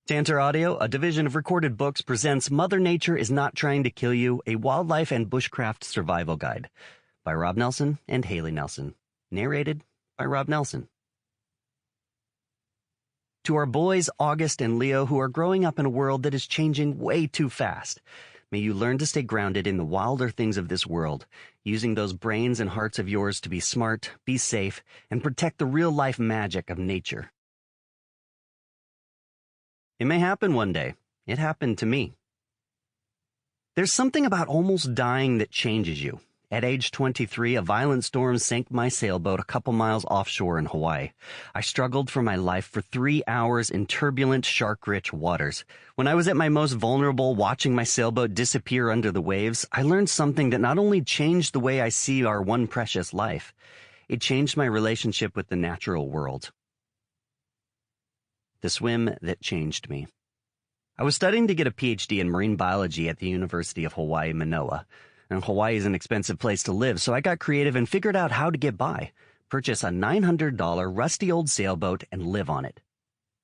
Tantor Audio, a division of Recorded Books, presents Mother Nature is Not Trying to Kill You, a Wildlife and Bushcraft Survival Guide by Rob Nelson and Haley Nelson. Narrated by Rob Nelson. To our boys, August and Leo, who are growing up in a world that is changing way too fast, may you learn to stay grounded in the wilder things of this world, using those brains and hearts of yours to be smart, be safe, and protect the real-life magic of nature. It may happen one day. It happened to me. There's something about almost dying that changes you. At age 23, a violent storm sank my sailboat a couple miles offshore in Hawaii. I struggled for my life for 3 hours in turbulent, shark-rich waters. When I was at my most vulnerable, watching my sailboat disappear under the waves, I learned something that not only changed the way I see our one precious life, it changed my relationship with the natural world. The swim that changed me. I was studying to get a PhD in marine biology at the University of Hawaii, Manoa. And Hawaii is an expensive place to live, so I got creative and figured out how to get by. Purchase a $900 rusty old sailboat and live on it.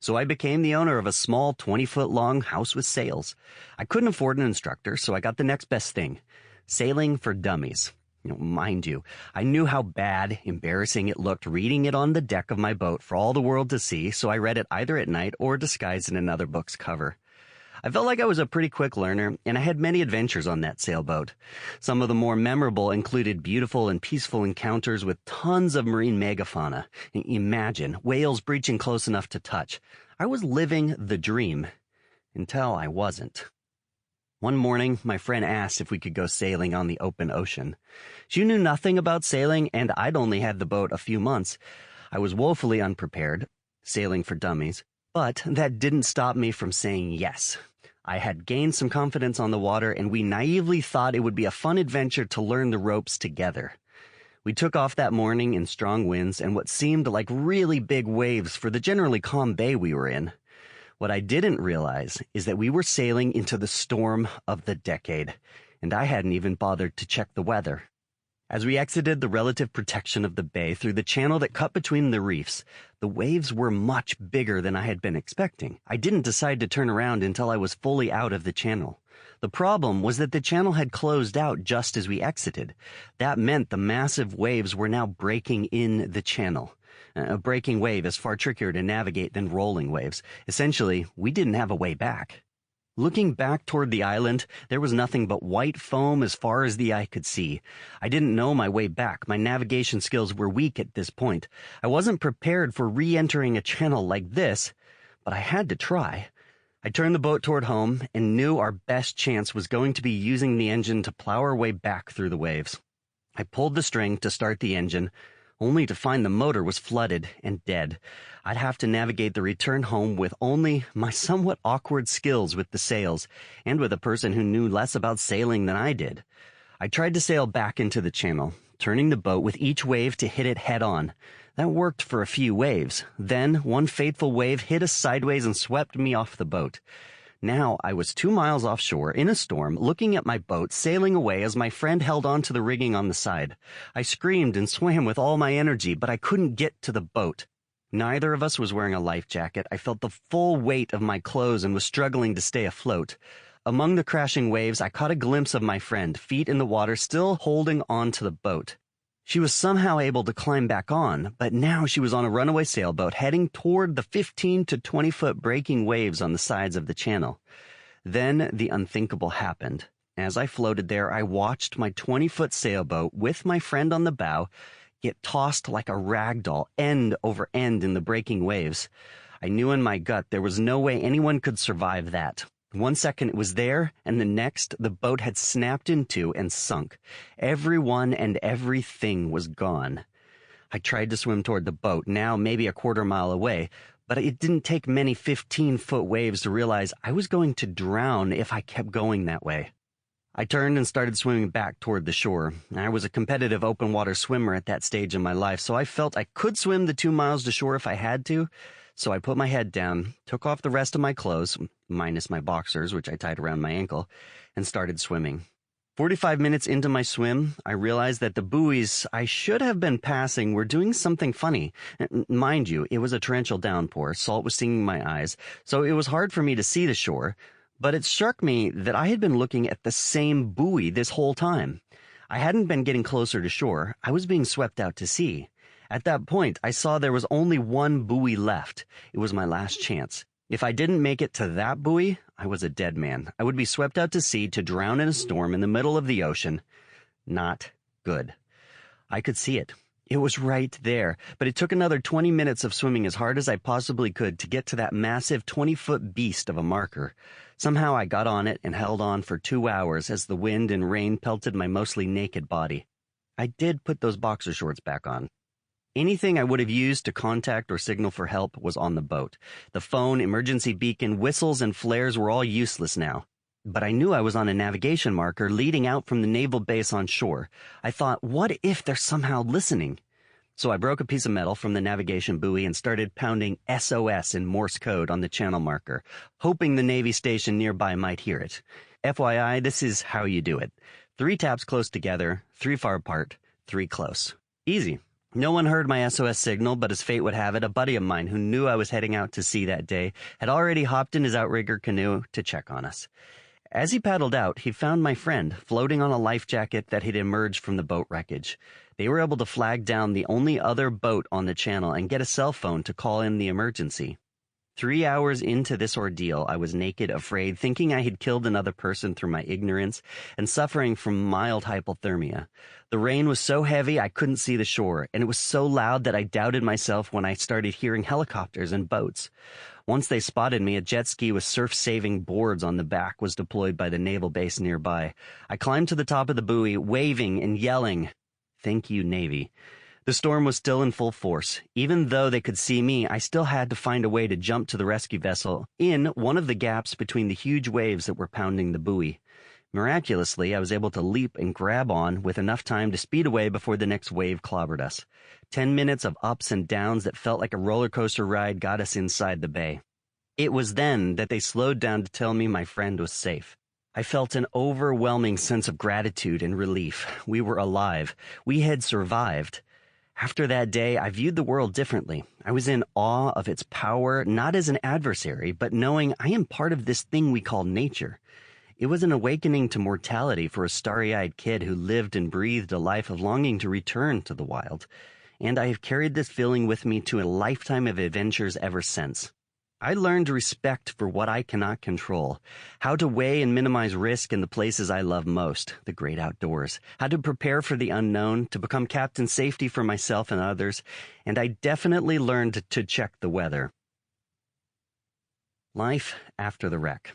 So I became the owner of a small 20-foot-long house with sails. I couldn't afford an instructor, so I got the next best thing. Sailing for dummies. Mind you, I knew how bad, embarrassing it looked reading it on the deck of my boat for all the world to see, so I read it either at night or disguised in another book's cover. I felt like I was a pretty quick learner, and I had many adventures on that sailboat. Some of the more memorable included beautiful and peaceful encounters with tons of marine megafauna. Imagine, whales breaching close enough to touch. I was living the dream, until I wasn't. One morning, my friend asked if we could go sailing on the open ocean. She knew nothing about sailing, and I'd only had the boat a few months. I was woefully unprepared, sailing for dummies, but that didn't stop me from saying yes. I had gained some confidence on the water, and we naively thought it would be a fun adventure to learn the ropes together. We took off that morning in strong winds and what seemed like really big waves for the generally calm bay we were in. What I didn't realize is that we were sailing into the storm of the decade, and I hadn't even bothered to check the weather. As we exited the relative protection of the bay through the channel that cut between the reefs, the waves were much bigger than I had been expecting. I didn't decide to turn around until I was fully out of the channel. The problem was that the channel had closed out just as we exited. That meant the massive waves were now breaking in the channel. A breaking wave is far trickier to navigate than rolling waves. Essentially, we didn't have a way back. Looking back toward the island, there was nothing but white foam as far as the eye could see. I didn't know my way back. My navigation skills were weak at this point. I wasn't prepared for re-entering a channel like this, but I had to try. I turned the boat toward home and knew our best chance was going to be using the engine to plow our way back through the waves. I pulled the string to start the engine, only to find the motor was flooded and dead. I'd have to navigate the return home with only my somewhat awkward skills with the sails, and with a person who knew less about sailing than I did. I tried to sail back into the channel, turning the boat with each wave to hit it head-on. That worked for a few waves. Then, one fateful wave hit us sideways and swept me off the boat. Now I was 2 miles offshore in a storm, looking at my boat sailing away as my friend held on to the rigging on the side. I screamed and swam with all my energy, but I couldn't get to the boat. Neither of us was wearing a life jacket. I felt the full weight of my clothes and was struggling to stay afloat. Among the crashing waves, I caught a glimpse of my friend, feet in the water, still holding on to the boat. She was somehow able to climb back on, but now she was on a runaway sailboat heading toward the 15 to 20-foot breaking waves on the sides of the channel. Then the unthinkable happened. As I floated there, I watched my 20-foot sailboat with my friend on the bow get tossed like a rag doll, end over end in the breaking waves. I knew in my gut there was no way anyone could survive that. 1 second it was there, and the next the boat had snapped in two and sunk. Everyone and everything was gone. I tried to swim toward the boat, now maybe a quarter mile away, but it didn't take many 15-foot waves to realize I was going to drown if I kept going that way. I turned and started swimming back toward the shore. I was a competitive open water swimmer at that stage in my life, so I felt I could swim the 2 miles to shore if I had to. So I put my head down, took off the rest of my clothes, minus my boxers, which I tied around my ankle, and started swimming. 45 minutes into my swim, I realized that the buoys I should have been passing were doing something funny. Mind you, it was a torrential downpour, salt was stinging my eyes, so it was hard for me to see the shore, but it struck me that I had been looking at the same buoy this whole time. I hadn't been getting closer to shore, I was being swept out to sea. At that point, I saw there was only one buoy left. It was my last chance. If I didn't make it to that buoy, I was a dead man. I would be swept out to sea to drown in a storm in the middle of the ocean. Not good. I could see it. It was right there, but it took another 20 minutes of swimming as hard as I possibly could to get to that massive 20-foot beast of a marker. Somehow I got on it and held on for 2 hours as the wind and rain pelted my mostly naked body. I did put those boxer shorts back on. Anything I would have used to contact or signal for help was on the boat. The phone, emergency beacon, whistles, and flares were all useless now. But I knew I was on a navigation marker leading out from the naval base on shore. I thought, what if they're somehow listening? So I broke a piece of metal from the navigation buoy and started pounding SOS in Morse code on the channel marker, hoping the Navy station nearby might hear it. FYI, this is how you do it. 3 taps close together, 3 far apart, 3 close. Easy. No one heard my SOS signal, but as fate would have it, a buddy of mine who knew I was heading out to sea that day had already hopped in his outrigger canoe to check on us. As he paddled out, he found my friend floating on a life jacket that had emerged from the boat wreckage. They were able to flag down the only other boat on the channel and get a cell phone to call in the emergency. 3 hours into this ordeal, I was naked, afraid, thinking I had killed another person through my ignorance, and suffering from mild hypothermia. The rain was so heavy I couldn't see the shore, and it was so loud that I doubted myself when I started hearing helicopters and boats. Once they spotted me, a jet ski with surf-saving boards on the back was deployed by the naval base nearby. I climbed to the top of the buoy, waving and yelling, "Thank you, Navy." The storm was still in full force. Even though they could see me, I still had to find a way to jump to the rescue vessel in one of the gaps between the huge waves that were pounding the buoy. Miraculously, I was able to leap and grab on with enough time to speed away before the next wave clobbered us. 10 minutes of ups and downs that felt like a roller coaster ride got us inside the bay. It was then that they slowed down to tell me my friend was safe. I felt an overwhelming sense of gratitude and relief. We were alive. We had survived. After that day, I viewed the world differently. I was in awe of its power, not as an adversary, but knowing I am part of this thing we call nature. It was an awakening to mortality for a starry-eyed kid who lived and breathed a life of longing to return to the wild. And I have carried this feeling with me to a lifetime of adventures ever since. I learned respect for what I cannot control, how to weigh and minimize risk in the places I love most, the great outdoors, how to prepare for the unknown, to become captain safety for myself and others, and I definitely learned to check the weather. Life after the wreck.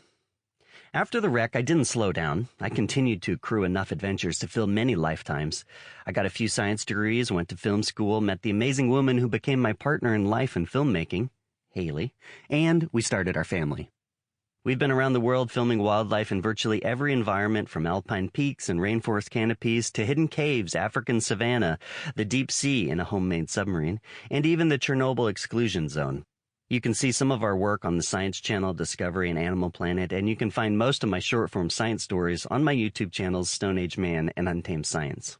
After the wreck, I didn't slow down. I continued to accrue enough adventures to fill many lifetimes. I got a few science degrees, went to film school, met the amazing woman who became my partner in life and filmmaking, Haley, and we started our family. We've been around the world filming wildlife in virtually every environment, from alpine peaks and rainforest canopies to hidden caves, African savanna, the deep sea in a homemade submarine, and even the Chernobyl exclusion zone. You can see some of our work on the Science Channel, Discovery, and Animal Planet, and you can find most of my short-form science stories on my YouTube channels, Stone Age Man and Untamed Science.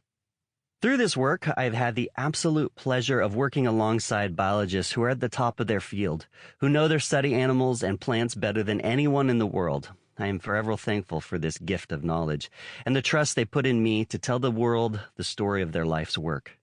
Through this work, I've had the absolute pleasure of working alongside biologists who are at the top of their field, who know their study animals and plants better than anyone in the world. I am forever thankful for this gift of knowledge and the trust they put in me to tell the world the story of their life's work.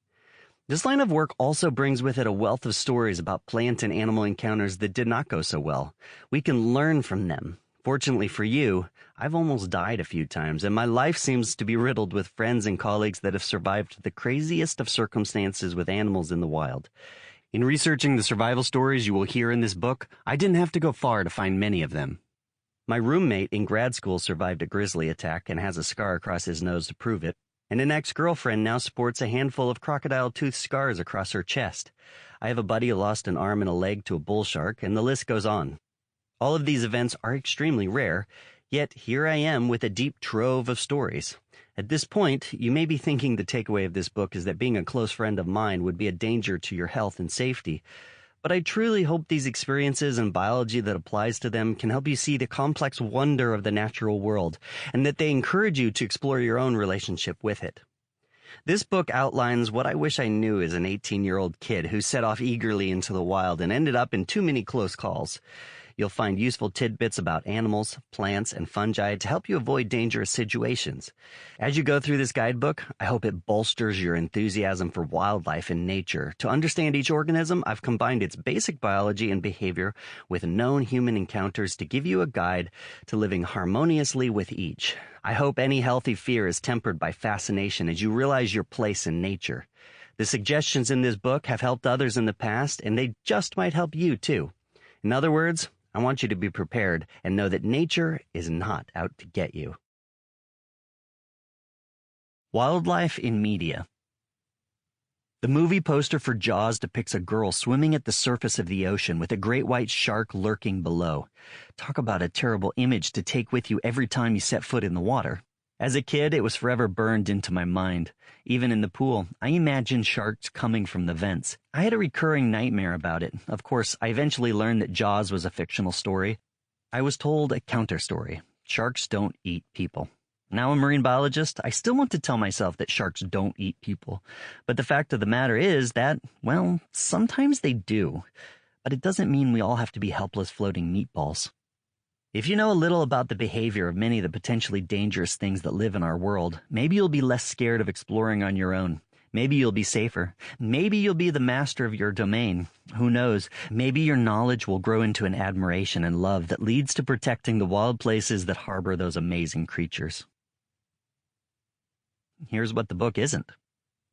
This line of work also brings with it a wealth of stories about plant and animal encounters that did not go so well. We can learn from them. Fortunately for you, I've almost died a few times, and my life seems to be riddled with friends and colleagues that have survived the craziest of circumstances with animals in the wild. In researching the survival stories you will hear in this book, I didn't have to go far to find many of them. My roommate in grad school survived a grizzly attack and has a scar across his nose to prove it, and an ex-girlfriend now sports a handful of crocodile tooth scars across her chest. I have a buddy who lost an arm and a leg to a bull shark, and the list goes on. All of these events are extremely rare, yet here I am with a deep trove of stories. At this point, you may be thinking the takeaway of this book is that being a close friend of mine would be a danger to your health and safety, But I truly hope these experiences and biology that applies to them can help you see the complex wonder of the natural world, and that they encourage you to explore your own relationship with it. This book outlines what I wish I knew as an 18-year-old kid who set off eagerly into the wild and ended up in too many close calls. You'll find useful tidbits about animals, plants, and fungi to help you avoid dangerous situations. As you go through this guidebook, I hope it bolsters your enthusiasm for wildlife and nature. To understand each organism, I've combined its basic biology and behavior with known human encounters to give you a guide to living harmoniously with each. I hope any healthy fear is tempered by fascination as you realize your place in nature. The suggestions in this book have helped others in the past, and they just might help you too. In other words, I want you to be prepared and know that nature is not out to get you. Wildlife in media. The movie poster for Jaws depicts a girl swimming at the surface of the ocean with a great white shark lurking below. Talk about a terrible image to take with you every time you set foot in the water. As a kid, it was forever burned into my mind. Even in the pool, I imagined sharks coming from the vents. I had a recurring nightmare about it. Of course, I eventually learned that Jaws was a fictional story. I was told a counter story. Sharks don't eat people. Now a marine biologist, I still want to tell myself that sharks don't eat people. But the fact of the matter is that, well, sometimes they do. But it doesn't mean we all have to be helpless floating meatballs. If you know a little about the behavior of many of the potentially dangerous things that live in our world, maybe you'll be less scared of exploring on your own. Maybe you'll be safer. Maybe you'll be the master of your domain. Who knows? Maybe your knowledge will grow into an admiration and love that leads to protecting the wild places that harbor those amazing creatures. Here's what the book isn't.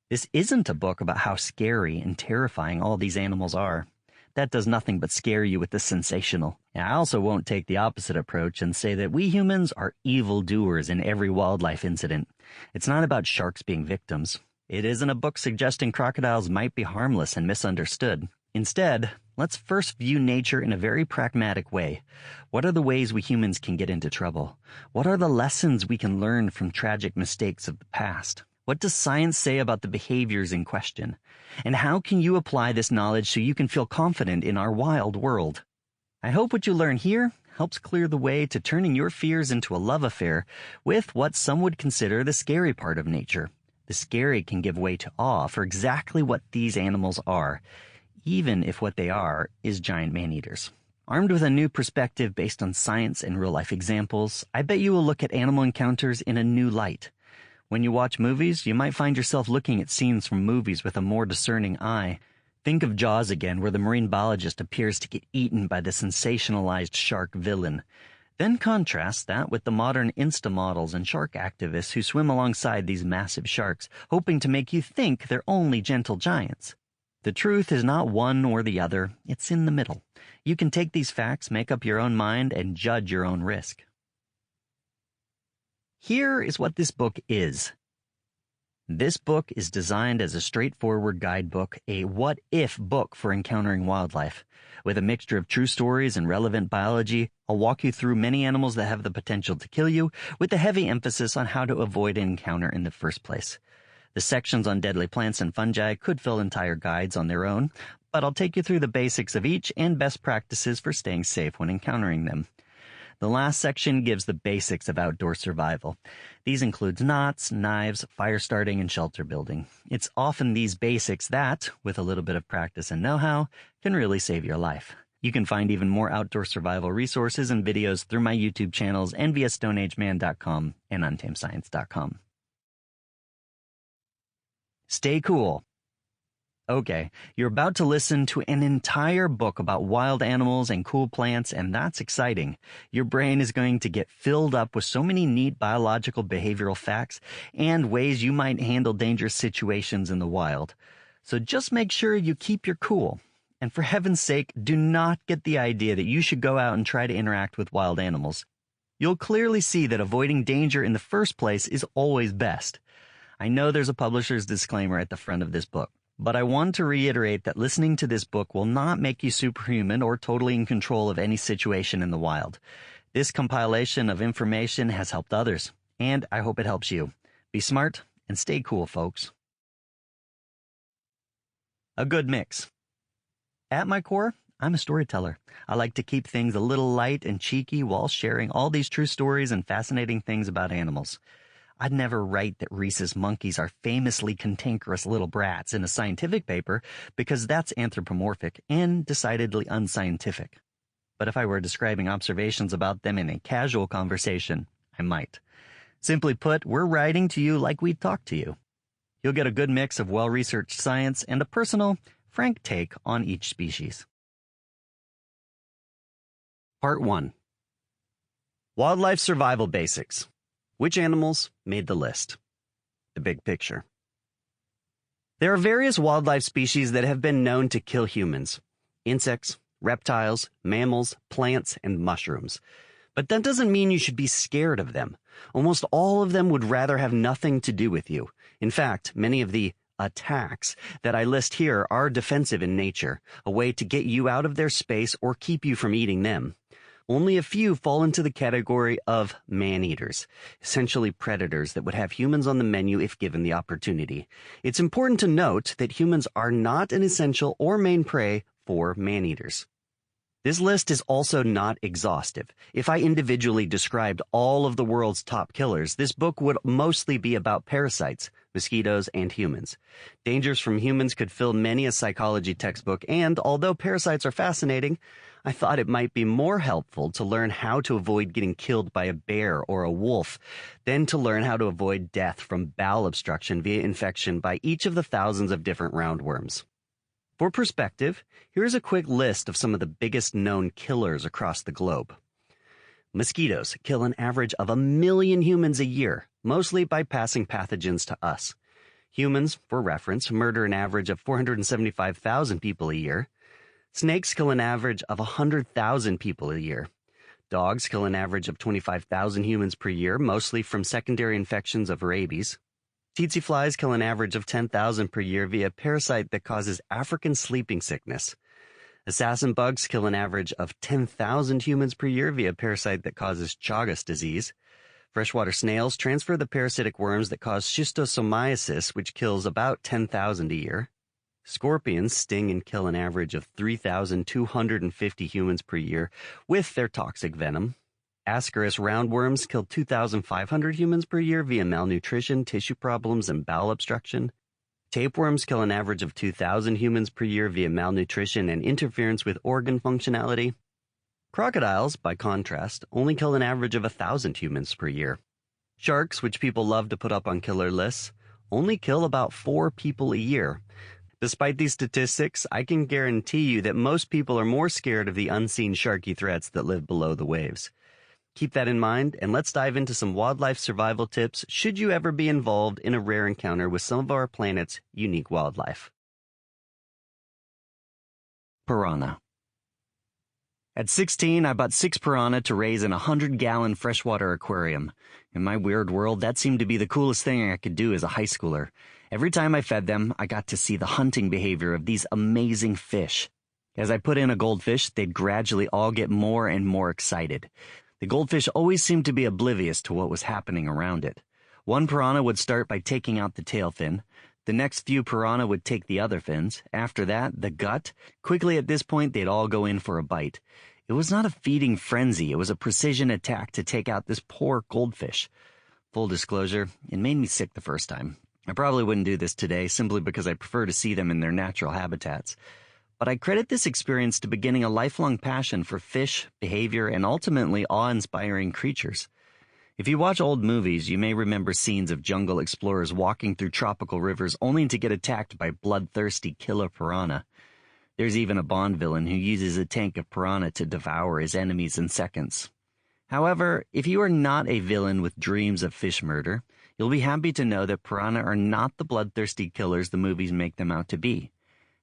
This isn't a book about how scary and terrifying all these animals are. That does nothing but scare you with the sensational. And I also won't take the opposite approach and say that we humans are evildoers in every wildlife incident. It's not about sharks being victims. It isn't a book suggesting crocodiles might be harmless and misunderstood. Instead, let's first view nature in a very pragmatic way. What are the ways we humans can get into trouble? What are the lessons we can learn from tragic mistakes of the past? What does science say about the behaviors in question? And how can you apply this knowledge so you can feel confident in our wild world? I hope what you learn here helps clear the way to turning your fears into a love affair with what some would consider the scary part of nature. The scary can give way to awe for exactly what these animals are, even if what they are is giant man-eaters. Armed with a new perspective based on science and real-life examples, I bet you will look at animal encounters in a new light. When you watch movies, you might find yourself looking at scenes from movies with a more discerning eye. Think of Jaws again, where the marine biologist appears to get eaten by the sensationalized shark villain. Then contrast that with the modern Insta models and shark activists who swim alongside these massive sharks, hoping to make you think they're only gentle giants. The truth is not one or the other, it's in the middle. You can take these facts, make up your own mind, and judge your own risk. Here is what this book is. This book is designed as a straightforward guidebook, a what-if book for encountering wildlife. With a mixture of true stories and relevant biology, I'll walk you through many animals that have the potential to kill you, with a heavy emphasis on how to avoid an encounter in the first place. The sections on deadly plants and fungi could fill entire guides on their own, but I'll take you through the basics of each and best practices for staying safe when encountering them. The last section gives the basics of outdoor survival. These include knots, knives, fire starting, and shelter building. It's often these basics that, with a little bit of practice and know-how, can really save your life. You can find even more outdoor survival resources and videos through my YouTube channels and via stoneageman.com and untamescience.com. Stay cool. Okay, you're about to listen to an entire book about wild animals and cool plants, and that's exciting. Your brain is going to get filled up with so many neat biological behavioral facts and ways you might handle dangerous situations in the wild. So just make sure you keep your cool. And for heaven's sake, do not get the idea that you should go out and try to interact with wild animals. You'll clearly see that avoiding danger in the first place is always best. I know there's a publisher's disclaimer at the front of this book, but I want to reiterate that listening to this book will not make you superhuman or totally in control of any situation in the wild. This compilation of information has helped others, and I hope it helps you. Be smart and stay cool, folks. A good mix. At my core, I'm a storyteller. I like to keep things a little light and cheeky while sharing all these true stories and fascinating things about animals. I'd never write that rhesus monkeys are famously cantankerous little brats in a scientific paper because that's anthropomorphic and decidedly unscientific. But if I were describing observations about them in a casual conversation, I might. Simply put, we're writing to you like we'd talk to you. You'll get a good mix of well-researched science and a personal, frank take on each species. Part 1. Wildlife Survival Basics. Which animals made the list? The big picture. There are various wildlife species that have been known to kill humans. Insects, reptiles, mammals, plants, and mushrooms. But that doesn't mean you should be scared of them. Almost all of them would rather have nothing to do with you. In fact, many of the attacks that I list here are defensive in nature, a way to get you out of their space or keep you from eating them. Only a few fall into the category of man-eaters, essentially predators that would have humans on the menu if given the opportunity. It's important to note that humans are not an essential or main prey for man-eaters. This list is also not exhaustive. If I individually described all of the world's top killers, this book would mostly be about parasites, mosquitoes, and humans. Dangers from humans could fill many a psychology textbook, and although parasites are fascinating, I thought it might be more helpful to learn how to avoid getting killed by a bear or a wolf than to learn how to avoid death from bowel obstruction via infection by each of the thousands of different roundworms. For perspective, here's a quick list of some of the biggest known killers across the globe. Mosquitoes kill an average of 1 million humans a year, mostly by passing pathogens to us. Humans, for reference, murder an average of 475,000 people a year. Snakes kill an average of 100,000 people a year. Dogs kill an average of 25,000 humans per year, mostly from secondary infections of rabies. Tsetse flies kill an average of 10,000 per year via a parasite that causes African sleeping sickness. Assassin bugs kill an average of 10,000 humans per year via a parasite that causes Chagas disease. Freshwater snails transfer the parasitic worms that cause schistosomiasis, which kills about 10,000 a year. Scorpions sting and kill an average of 3,250 humans per year with their toxic venom. Ascaris roundworms kill 2,500 humans per year via malnutrition, tissue problems, and bowel obstruction. Tapeworms kill an average of 2,000 humans per year via malnutrition and interference with organ functionality. Crocodiles, by contrast, only kill an average of 1,000 humans per year. Sharks, which people love to put up on killer lists, only kill about 4 people a year. Despite these statistics, I can guarantee you that most people are more scared of the unseen sharky threats that live below the waves. Keep that in mind, and let's dive into some wildlife survival tips should you ever be involved in a rare encounter with some of our planet's unique wildlife. Piranha. At 16, I bought 6 piranha to raise in a 100-gallon freshwater aquarium. In my weird world, that seemed to be the coolest thing I could do as a high schooler. Every time I fed them, I got to see the hunting behavior of these amazing fish. As I put in a goldfish, they'd gradually all get more and more excited. The goldfish always seemed to be oblivious to what was happening around it. One piranha would start by taking out the tail fin. The next few piranha would take the other fins. After that, the gut. Quickly at this point, they'd all go in for a bite. It was not a feeding frenzy. It was a precision attack to take out this poor goldfish. Full disclosure, it made me sick the first time. I probably wouldn't do this today simply because I prefer to see them in their natural habitats. But I credit this experience to beginning a lifelong passion for fish, behavior, and ultimately awe-inspiring creatures. If you watch old movies, you may remember scenes of jungle explorers walking through tropical rivers only to get attacked by bloodthirsty killer piranha. There's even a Bond villain who uses a tank of piranha to devour his enemies in seconds. However, if you are not a villain with dreams of fish murder, you'll be happy to know that piranha are not the bloodthirsty killers the movies make them out to be.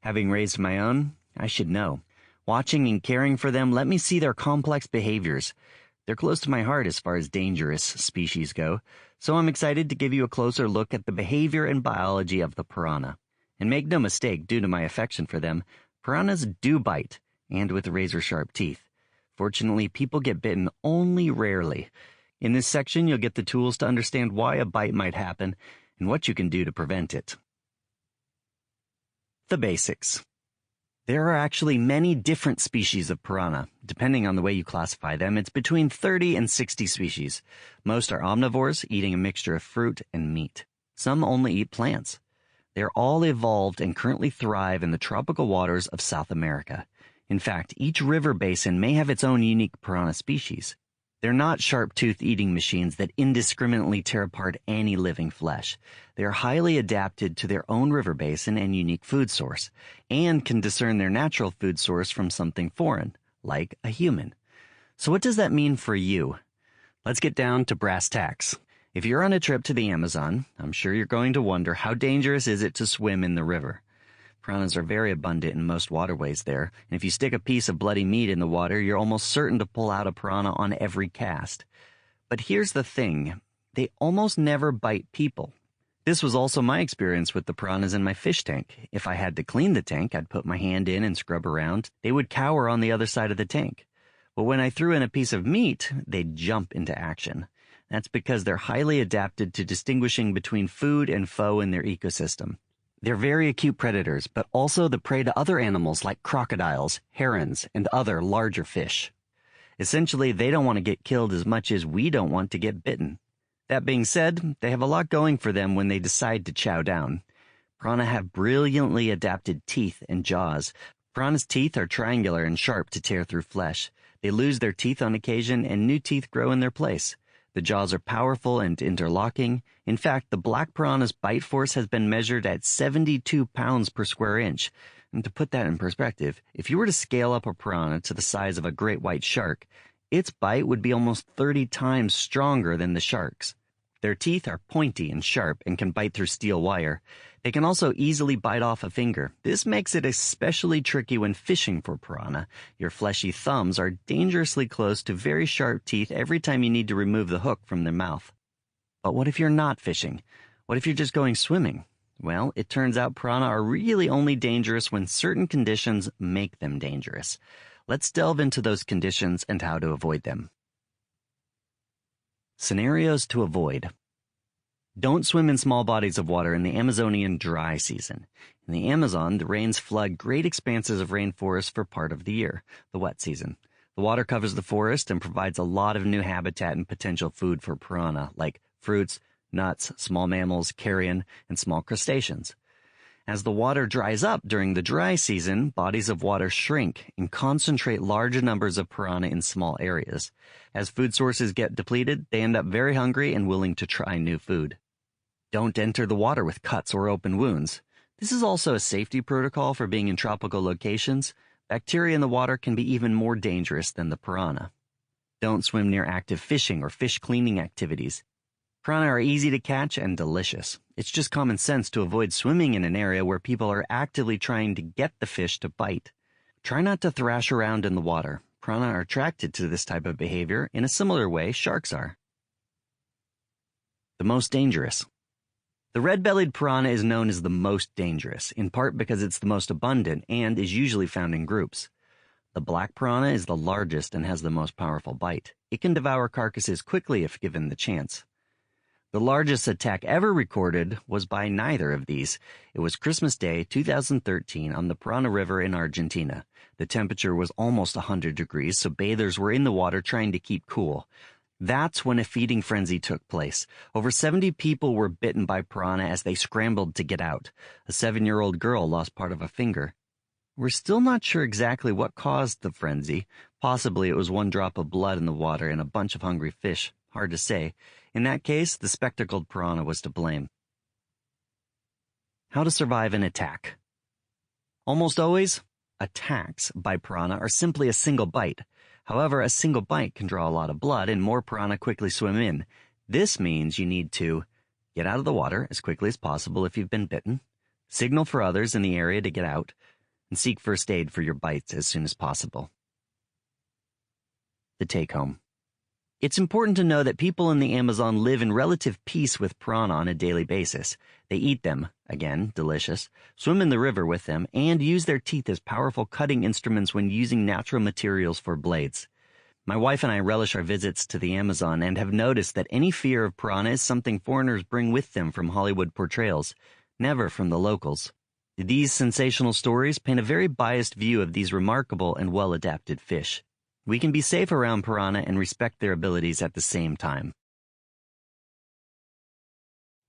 Having raised my own, I should know. Watching and caring for them let me see their complex behaviors. They're close to my heart as far as dangerous species go, so I'm excited to give you a closer look at the behavior and biology of the piranha. And make no mistake, due to my affection for them, piranhas do bite, and with razor-sharp teeth. Fortunately, people get bitten only rarely. In this section, you'll get the tools to understand why a bite might happen and what you can do to prevent it. The basics. There are actually many different species of piranha. Depending on the way you classify them, it's between 30 and 60 species. Most are omnivores, eating a mixture of fruit and meat. Some only eat plants. They're all evolved and currently thrive in the tropical waters of South America. In fact, each river basin may have its own unique piranha species. They're not sharp-toothed eating machines that indiscriminately tear apart any living flesh. They are highly adapted to their own river basin and unique food source, and can discern their natural food source from something foreign, like a human. So what does that mean for you? Let's get down to brass tacks. If you're on a trip to the Amazon, I'm sure you're going to wonder, how dangerous is it to swim in the river? Piranhas are very abundant in most waterways there, and if you stick a piece of bloody meat in the water, you're almost certain to pull out a piranha on every cast. But here's the thing, they almost never bite people. This was also my experience with the piranhas in my fish tank. If I had to clean the tank, I'd put my hand in and scrub around. They would cower on the other side of the tank. But when I threw in a piece of meat, they'd jump into action. That's because they're highly adapted to distinguishing between food and foe in their ecosystem. They're very acute predators, but also the prey to other animals like crocodiles, herons, and other larger fish. Essentially, they don't want to get killed as much as we don't want to get bitten. That being said, they have a lot going for them when they decide to chow down. Piranha have brilliantly adapted teeth and jaws. Piranha's teeth are triangular and sharp to tear through flesh. They lose their teeth on occasion, and new teeth grow in their place. The jaws are powerful and interlocking. In fact, the black piranha's bite force has been measured at 72 pounds per square inch. And to put that in perspective, if you were to scale up a piranha to the size of a great white shark, its bite would be almost 30 times stronger than the shark's. Their teeth are pointy and sharp and can bite through steel wire. They can also easily bite off a finger. This makes it especially tricky when fishing for piranha. Your fleshy thumbs are dangerously close to very sharp teeth every time you need to remove the hook from their mouth. But what if you're not fishing? What if you're just going swimming? Well, it turns out piranha are really only dangerous when certain conditions make them dangerous. Let's delve into those conditions and how to avoid them. Scenarios to avoid. Don't swim in small bodies of water in the Amazonian dry season. In the Amazon, the rains flood great expanses of rainforest for part of the year, the wet season. The water covers the forest and provides a lot of new habitat and potential food for piranha, like fruits, nuts, small mammals, carrion, and small crustaceans. As the water dries up during the dry season, bodies of water shrink and concentrate large numbers of piranha in small areas. As food sources get depleted, they end up very hungry and willing to try new food. Don't enter the water with cuts or open wounds. This is also a safety protocol for being in tropical locations. Bacteria in the water can be even more dangerous than the piranha. Don't swim near active fishing or fish cleaning activities. Piranha are easy to catch and delicious. It's just common sense to avoid swimming in an area where people are actively trying to get the fish to bite. Try not to thrash around in the water. Piranha are attracted to this type of behavior in a similar way sharks are. The most dangerous. The red-bellied piranha is known as the most dangerous, in part because it's the most abundant and is usually found in groups. The black piranha is the largest and has the most powerful bite. It can devour carcasses quickly if given the chance. The largest attack ever recorded was by neither of these. It was Christmas Day 2013 on the Parana River in Argentina. The temperature was almost 100 degrees, so bathers were in the water trying to keep cool. That's when a feeding frenzy took place. Over 70 people were bitten by piranha as they scrambled to get out. A 7-year-old girl lost part of a finger. We're still not sure exactly what caused the frenzy. Possibly it was one drop of blood in the water and a bunch of hungry fish. Hard to say. In that case, the spectacled piranha was to blame. How to survive an attack. Almost always, attacks by piranha are simply a single bite. However, a single bite can draw a lot of blood and more piranha quickly swim in. This means you need to get out of the water as quickly as possible if you've been bitten, signal for others in the area to get out, and seek first aid for your bites as soon as possible. The take-home. It's important to know that people in the Amazon live in relative peace with piranha on a daily basis. They eat them, again, delicious, swim in the river with them, and use their teeth as powerful cutting instruments when using natural materials for blades. My wife and I relish our visits to the Amazon and have noticed that any fear of piranha is something foreigners bring with them from Hollywood portrayals, never from the locals. These sensational stories paint a very biased view of these remarkable and well-adapted fish. We can be safe around piranha and respect their abilities at the same time.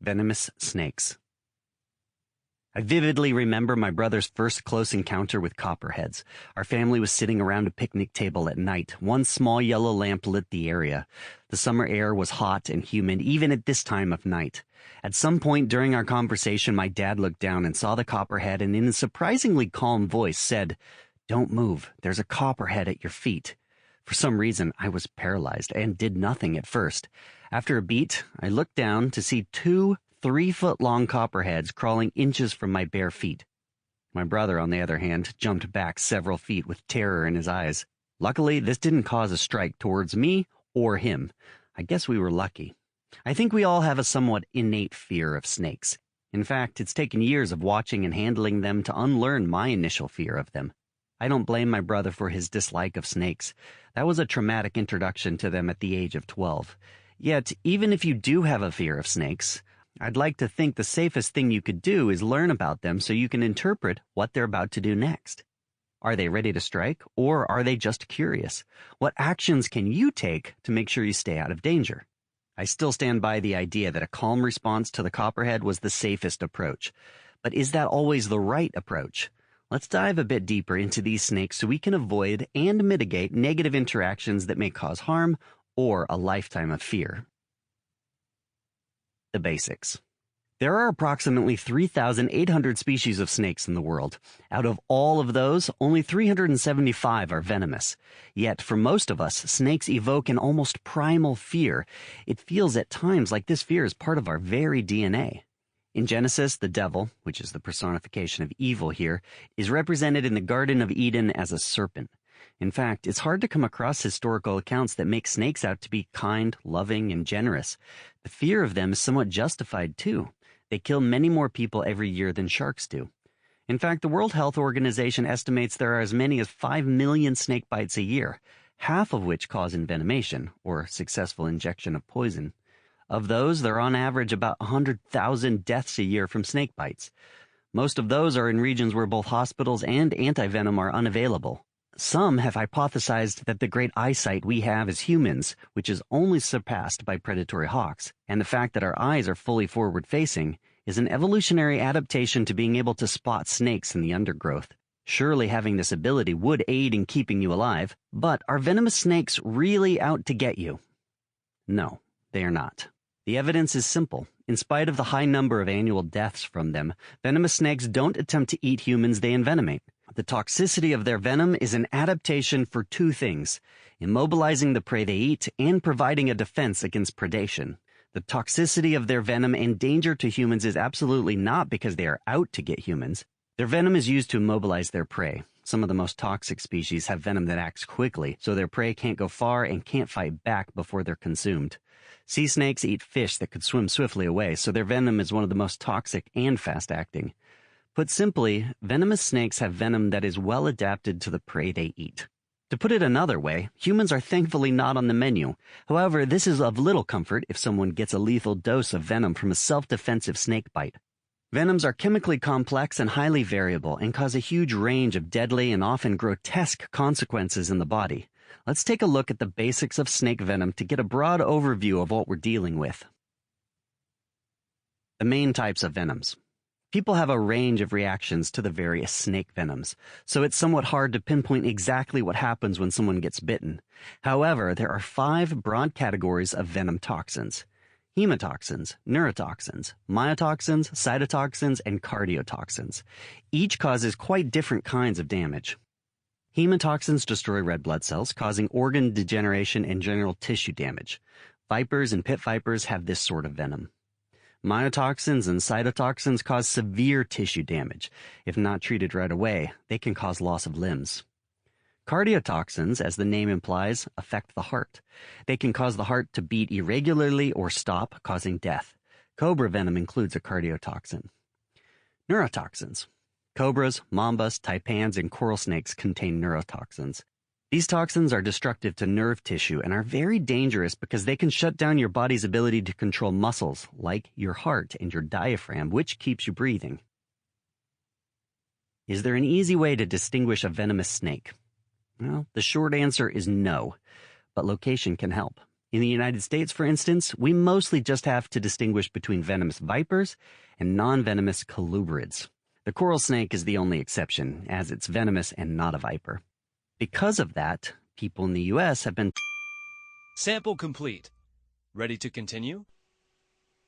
Venomous snakes. I vividly remember my brother's first close encounter with copperheads. Our family was sitting around a picnic table at night. One small yellow lamp lit the area. The summer air was hot and humid, even at this time of night. At some point during our conversation, my dad looked down and saw the copperhead and in a surprisingly calm voice said, "Don't move. There's a copperhead at your feet." For some reason, I was paralyzed and did nothing at first. After a beat, I looked down to see 2 3-foot-long copperheads crawling inches from my bare feet. My brother, on the other hand, jumped back several feet with terror in his eyes. Luckily, this didn't cause a strike towards me or him. I guess we were lucky. I think we all have a somewhat innate fear of snakes. In fact, it's taken years of watching and handling them to unlearn my initial fear of them. I don't blame my brother for his dislike of snakes. That was a traumatic introduction to them at the age of 12. Yet, even if you do have a fear of snakes, I'd like to think the safest thing you could do is learn about them so you can interpret what they're about to do next. Are they ready to strike, or are they just curious? What actions can you take to make sure you stay out of danger? I still stand by the idea that a calm response to the copperhead was the safest approach. But is that always the right approach? Let's dive a bit deeper into these snakes so we can avoid and mitigate negative interactions that may cause harm or a lifetime of fear. The basics. There are approximately 3,800 species of snakes in the world. Out of all of those, only 375 are venomous. Yet, for most of us, snakes evoke an almost primal fear. It feels at times like this fear is part of our very DNA. In Genesis, the devil, which is the personification of evil here, is represented in the Garden of Eden as a serpent. In fact, it's hard to come across historical accounts that make snakes out to be kind, loving, and generous. The fear of them is somewhat justified, too. They kill many more people every year than sharks do. In fact, the World Health Organization estimates there are as many as 5 million snake bites a year, half of which cause envenomation, or successful injection of poison. Of those, there are on average about 100,000 deaths a year from snake bites. Most of those are in regions where both hospitals and antivenom are unavailable. Some have hypothesized that the great eyesight we have as humans, which is only surpassed by predatory hawks, and the fact that our eyes are fully forward-facing, is an evolutionary adaptation to being able to spot snakes in the undergrowth. Surely having this ability would aid in keeping you alive, but are venomous snakes really out to get you? No, they are not. The evidence is simple. In spite of the high number of annual deaths from them, venomous snakes don't attempt to eat humans they envenomate. The toxicity of their venom is an adaptation for 2 things: immobilizing the prey they eat and providing a defense against predation. The toxicity of their venom and danger to humans is absolutely not because they are out to get humans. Their venom is used to immobilize their prey. Some of the most toxic species have venom that acts quickly, so their prey can't go far and can't fight back before they're consumed. Sea snakes eat fish that could swim swiftly away, so their venom is one of the most toxic and fast-acting. Put simply, venomous snakes have venom that is well adapted to the prey they eat. To put it another way, humans are thankfully not on the menu. However, this is of little comfort if someone gets a lethal dose of venom from a self-defensive snake bite. Venoms are chemically complex and highly variable and cause a huge range of deadly and often grotesque consequences in the body. Let's take a look at the basics of snake venom to get a broad overview of what we're dealing with. The main types of venoms. People have a range of reactions to the various snake venoms, so it's somewhat hard to pinpoint exactly what happens when someone gets bitten. However, there are 5 broad categories of venom toxins: hemotoxins, neurotoxins, myotoxins, cytotoxins, and cardiotoxins. Each causes quite different kinds of damage. Hemotoxins destroy red blood cells, causing organ degeneration and general tissue damage. Vipers and pit vipers have this sort of venom. Myotoxins and cytotoxins cause severe tissue damage. If not treated right away, they can cause loss of limbs. Cardiotoxins, as the name implies, affect the heart. They can cause the heart to beat irregularly or stop, causing death. Cobra venom includes a cardiotoxin. Neurotoxins. Cobras, mambas, taipans, and coral snakes contain neurotoxins. These toxins are destructive to nerve tissue and are very dangerous because they can shut down your body's ability to control muscles, like your heart and your diaphragm, which keeps you breathing. Is there an easy way to distinguish a venomous snake? Well, the short answer is no, but location can help. In the United States, for instance, we mostly just have to distinguish between venomous vipers and non-venomous colubrids. The coral snake is the only exception, as it's venomous and not a viper. Because of that, people in the U.S. have been... Sample complete. Ready to continue?